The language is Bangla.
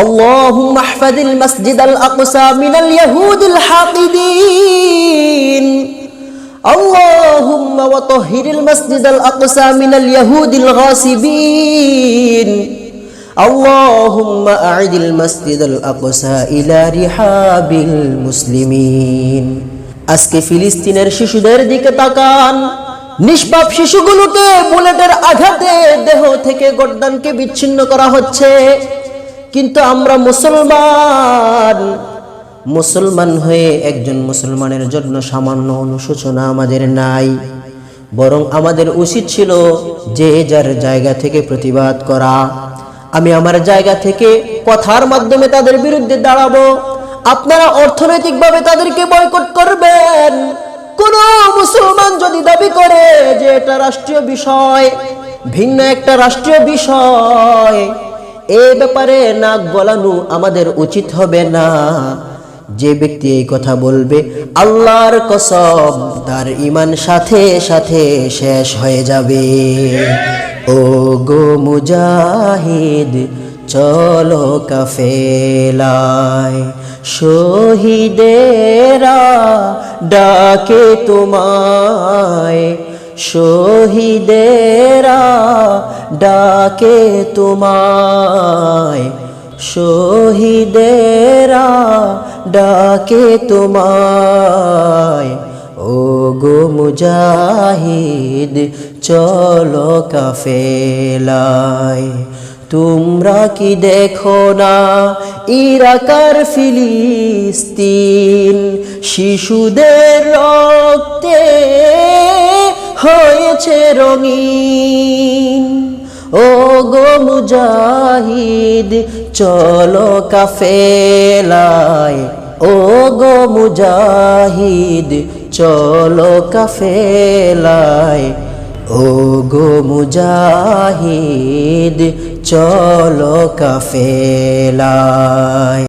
আল্লাহুম্মা ইহফাযিল মাসজিদাল আকসা মিনাল ইয়াহুদিল হাকিদিন, আল্লাহুম্মা ওয়া তাহহিরিল মাসজিদাল আকসা মিনাল ইয়াহুদিল গাসিবিন, আল্লাহুম্মা আ'ইদিল মাসজিদাল আকসা ইলা রিহাবিল মুসলিমিন। আজকে ফিলিস্তিনের শিশুদের দিকে তাকান। নিষ্পাপ শিশুগুলোকে বুলেটের আঘাতে দেহ থেকে গর্দানকে বিচ্ছিন্ন করা হচ্ছে, কিন্তু আমরা মুসলমান হয়ে একজন মুসলমানের জন্য সামান্য অনুশোচনা আমাদের নাই। বরং আমাদের উচিত ছিল যে যার জায়গা থেকে প্রতিবাদ করা। আমি আমার জায়গা থেকে কথার মাধ্যমে তাদের বিরুদ্ধে দাঁড়াবো। আপনারা অর্থনৈতিকভাবে তাদেরকে বয়কট করবেন। কোন মুসলমান যদি দাবি করে যে এটা রাষ্ট্রীয় বিষয়, ভিন্ন একটা রাষ্ট্রীয় বিষয়, এ ব্যাপারে নাক গলানো আমাদের উচিত হবে না। যে ব্যক্তি এই কথা বলবে, আল্লাহর কসম তার ঈমান সাথে সাথে শেষ হয়ে যাবে। ও গো মুজাহিদ চলো কাফেলায়, শহীদেরা ডাকে তোমায়, শহীদেরা ডাকে তোমায়, শহীদেরা ডাকে তোমায়। ও গো মুজাহিদ চলো কাফেলায়। তোমরা কি দেখো না ইরাক আর ফিলিস্তিন শিশুদের রক্তে হয়েছে রঙিন। ও গো মুজাহিদ চলো কাফেলায়, ও গো মুজাহিদ চলো কাফেলায়, ও গো মুজাহিদ চলো কাফেলায়।